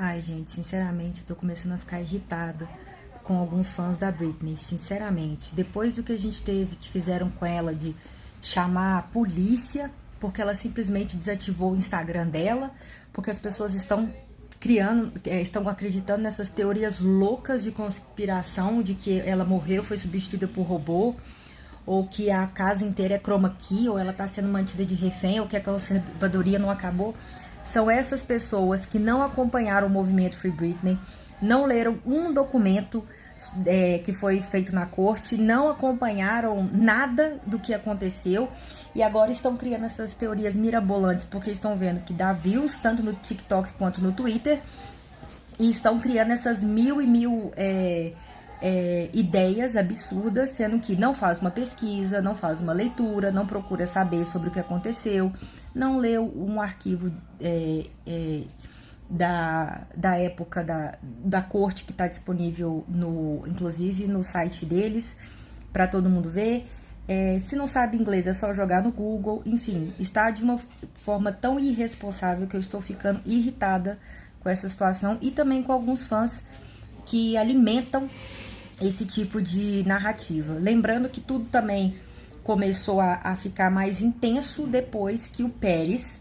Ai, gente, sinceramente, eu tô começando a ficar irritada com alguns fãs da Britney, sinceramente. Depois do que a gente teve, que fizeram com ela de chamar a polícia, porque ela simplesmente desativou o Instagram dela, porque as pessoas estão criando, estão acreditando nessas teorias loucas de conspiração, de que ela morreu, foi substituída por robô, ou que a casa inteira é chroma key, ou ela tá sendo mantida de refém, ou que a conservadoria não acabou. São essas pessoas que não acompanharam o movimento Free Britney, não leram um documento que foi feito na corte, não acompanharam nada do que aconteceu e agora estão criando essas teorias mirabolantes porque estão vendo que dá views tanto no TikTok quanto no Twitter e estão criando essas mil ideias absurdas, sendo que não faz uma pesquisa, não faz uma leitura, não procura saber sobre o que aconteceu, não leu um arquivo da época da corte que está disponível, inclusive no site deles, para todo mundo ver. Se não sabe inglês, é só jogar no Google. Enfim, está de uma forma tão irresponsável que eu estou ficando irritada com essa situação e também com alguns fãs que alimentam esse tipo de narrativa. Lembrando que tudo também começou a ficar mais intenso depois que o Pérez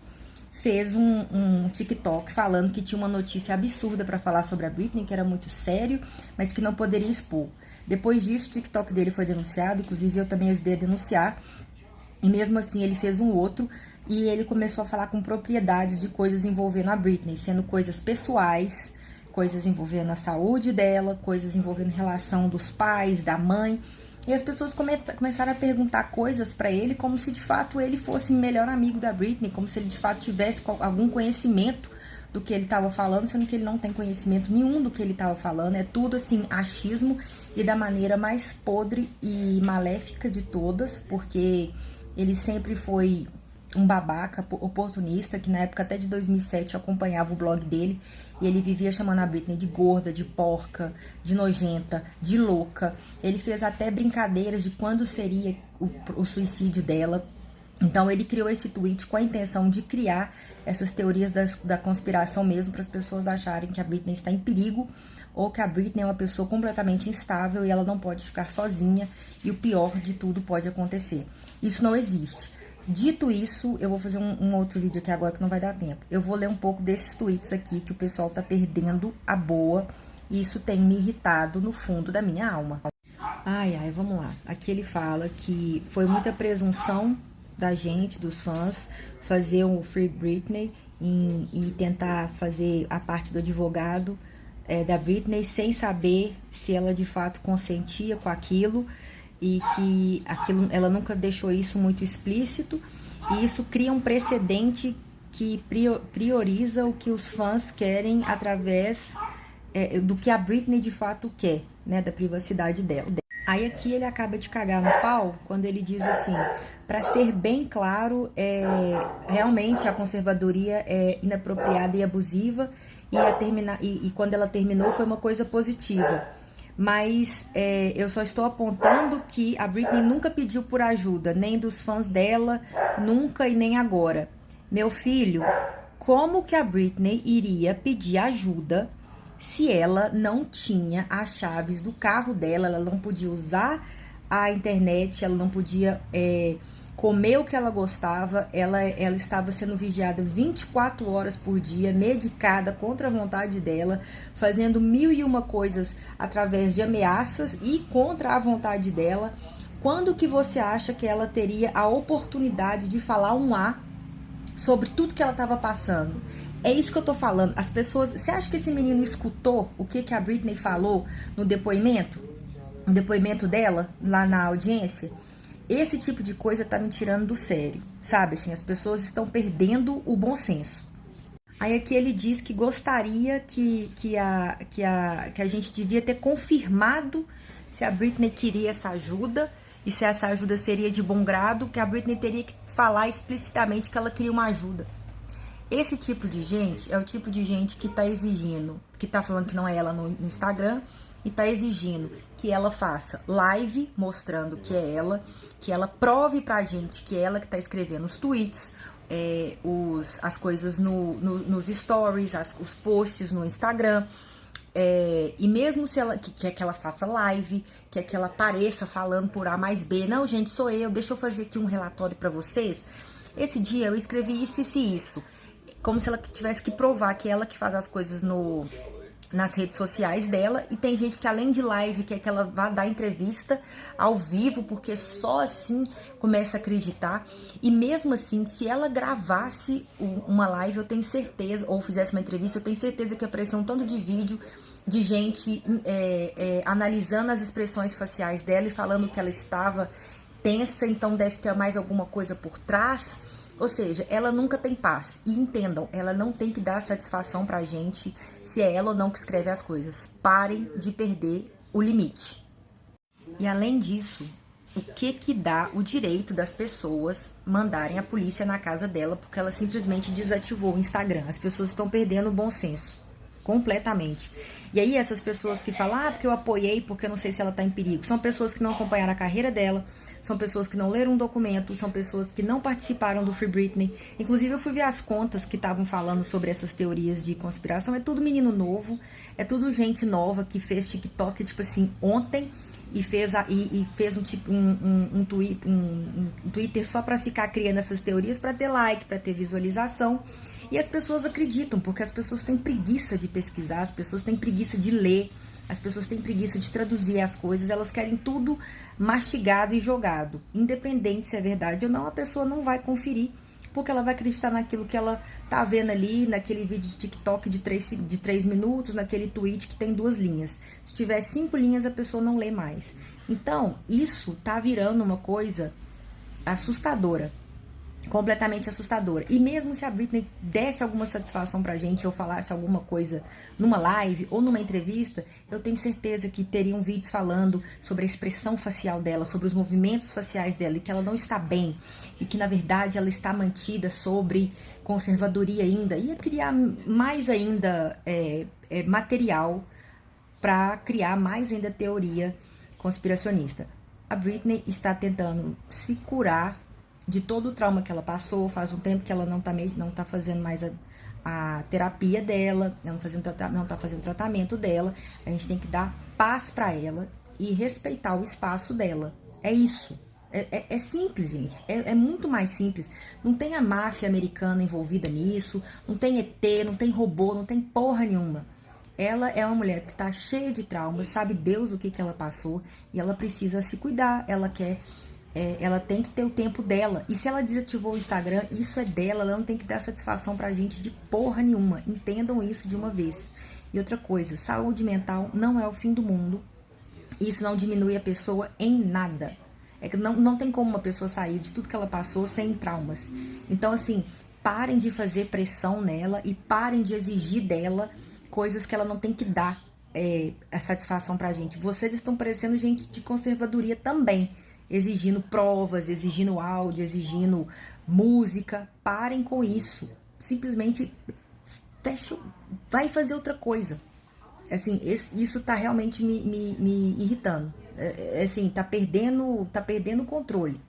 fez um TikTok falando que tinha uma notícia absurda para falar sobre a Britney, que era muito sério, mas que não poderia expor. Depois disso, o TikTok dele foi denunciado, inclusive eu também ajudei a denunciar, e mesmo assim ele fez um outro, e ele começou a falar com propriedades de coisas envolvendo a Britney, sendo coisas pessoais, coisas envolvendo a saúde dela, coisas envolvendo relação dos pais, da mãe. E as pessoas começaram a perguntar coisas pra ele como se de fato ele fosse melhor amigo da Britney, como se ele de fato tivesse algum conhecimento do que ele estava falando, sendo que ele não tem conhecimento nenhum do que ele estava falando. É tudo assim, achismo e da maneira mais podre e maléfica de todas, porque ele sempre foi um babaca oportunista, que na época até de 2007 acompanhava o blog dele, e ele vivia chamando a Britney de gorda, de porca, de nojenta, de louca. Ele fez até brincadeiras de quando seria o suicídio dela. Então ele criou esse tweet com a intenção de criar essas teorias da conspiração mesmo, para as pessoas acharem que a Britney está em perigo, ou que a Britney é uma pessoa completamente instável e ela não pode ficar sozinha, e o pior de tudo pode acontecer. Isso não existe. Dito isso, eu vou fazer um outro vídeo aqui agora que não vai dar tempo. Eu vou ler um pouco desses tweets aqui que o pessoal tá perdendo a boa. E isso tem me irritado no fundo da minha alma. Ai, vamos lá. Aqui ele fala que foi muita presunção da gente, dos fãs, fazer o Free Britney e tentar fazer a parte do advogado da Britney sem saber se ela de fato consentia com aquilo, e que ela nunca deixou isso muito explícito, e isso cria um precedente que prioriza o que os fãs querem através do que a Britney de fato quer, né, da privacidade dela. Aí aqui ele acaba de cagar no pau quando ele diz assim, para ser bem claro, realmente a conservadoria é inapropriada e abusiva, e quando ela terminou foi uma coisa positiva. Mas eu só estou apontando que a Britney nunca pediu por ajuda, nem dos fãs dela, nunca e nem agora. Meu filho, como que a Britney iria pedir ajuda se ela não tinha as chaves do carro dela, ela não podia usar a internet, ela não podia comer o que ela gostava, ela estava sendo vigiada 24 horas por dia, medicada contra a vontade dela, fazendo 1001 coisas através de ameaças e contra a vontade dela. Quando que você acha que ela teria a oportunidade de falar um A sobre tudo que ela estava passando? É isso que eu tô falando. As pessoas... Você acha que esse menino escutou o que a Britney falou no depoimento? No depoimento dela, lá na audiência? Esse tipo de coisa tá me tirando do sério, sabe? Assim, as pessoas estão perdendo o bom senso. Aí aqui ele diz que gostaria que a gente devia ter confirmado se a Britney queria essa ajuda e se essa ajuda seria de bom grado, que a Britney teria que falar explicitamente que ela queria uma ajuda. Esse tipo de gente é o tipo de gente que tá exigindo, que tá falando que não é ela no Instagram, e tá exigindo que ela faça live mostrando que é ela, que ela prove pra gente que é ela que tá escrevendo os tweets, as coisas nos stories, os posts no Instagram. E mesmo se ela quer que ela faça live, quer que ela apareça falando por A mais B, não, gente, sou eu, deixa eu fazer aqui um relatório pra vocês. Esse dia eu escrevi isso e isso, como se ela tivesse que provar que ela que faz as coisas nas redes sociais dela. E tem gente que além de live quer que ela vá dar entrevista ao vivo, porque só assim começa a acreditar. E mesmo assim, se ela gravasse uma live, eu tenho certeza, ou fizesse uma entrevista, eu tenho certeza que apareceu um tanto de vídeo de gente analisando as expressões faciais dela e falando que ela estava tensa, então deve ter mais alguma coisa por trás. Ou seja, ela nunca tem paz. E entendam, ela não tem que dar satisfação pra gente se é ela ou não que escreve as coisas. Parem de perder o limite. E além disso, o que dá o direito das pessoas mandarem a polícia na casa dela porque ela simplesmente desativou o Instagram? As pessoas estão perdendo o bom senso. Completamente. E aí essas pessoas que falam, porque eu apoiei, porque eu não sei se ela tá em perigo, são pessoas que não acompanharam a carreira dela, são pessoas que não leram um documento, são pessoas que não participaram do Free Britney. Inclusive eu fui ver as contas que estavam falando sobre essas teorias de conspiração, é tudo menino novo, é tudo gente nova que fez TikTok, tipo assim, ontem, e fez um Twitter só pra ficar criando essas teorias, pra ter like, pra ter visualização. E as pessoas acreditam, porque as pessoas têm preguiça de pesquisar, as pessoas têm preguiça de ler, as pessoas têm preguiça de traduzir as coisas, elas querem tudo mastigado e jogado. Independente se é verdade ou não, a pessoa não vai conferir, porque ela vai acreditar naquilo que ela tá vendo ali, naquele vídeo de TikTok de 3 minutos, naquele tweet que tem 2 linhas. Se tiver 5 linhas, a pessoa não lê mais. Então, isso tá virando uma coisa assustadora. Completamente assustadora. E mesmo se a Britney desse alguma satisfação pra gente, ou falasse alguma coisa numa live ou numa entrevista, eu tenho certeza que teriam vídeos falando sobre a expressão facial dela, sobre os movimentos faciais dela, e que ela não está bem, e que na verdade ela está mantida sobre conservadoria ainda. Ia criar mais ainda material para criar mais ainda teoria conspiracionista. A Britney está tentando se curar de todo o trauma que ela passou. Faz um tempo que ela não tá fazendo mais a terapia dela, não tá fazendo o tratamento dela. A gente tem que dar paz pra ela e respeitar o espaço dela. É isso. É simples, gente. É muito mais simples. Não tem a máfia americana envolvida nisso, não tem ET, não tem robô, não tem porra nenhuma. Ela é uma mulher que tá cheia de traumas, sabe Deus o que ela passou, e ela precisa se cuidar. Ela tem que ter o tempo dela. E se ela desativou o Instagram, isso é dela. Ela não tem que dar satisfação pra gente de porra nenhuma. Entendam isso de uma vez. E outra coisa, saúde mental não é o fim do mundo. Isso não diminui a pessoa em nada. É que não tem como uma pessoa sair de tudo que ela passou sem traumas. Então, assim, parem de fazer pressão nela e parem de exigir dela coisas que ela não tem que dar a satisfação pra gente. Vocês estão parecendo gente de conservadoria também, exigindo provas, exigindo áudio, exigindo música. Parem com isso. Simplesmente fecha, vai fazer outra coisa. Assim, isso tá realmente me irritando. Assim, tá perdendo o controle.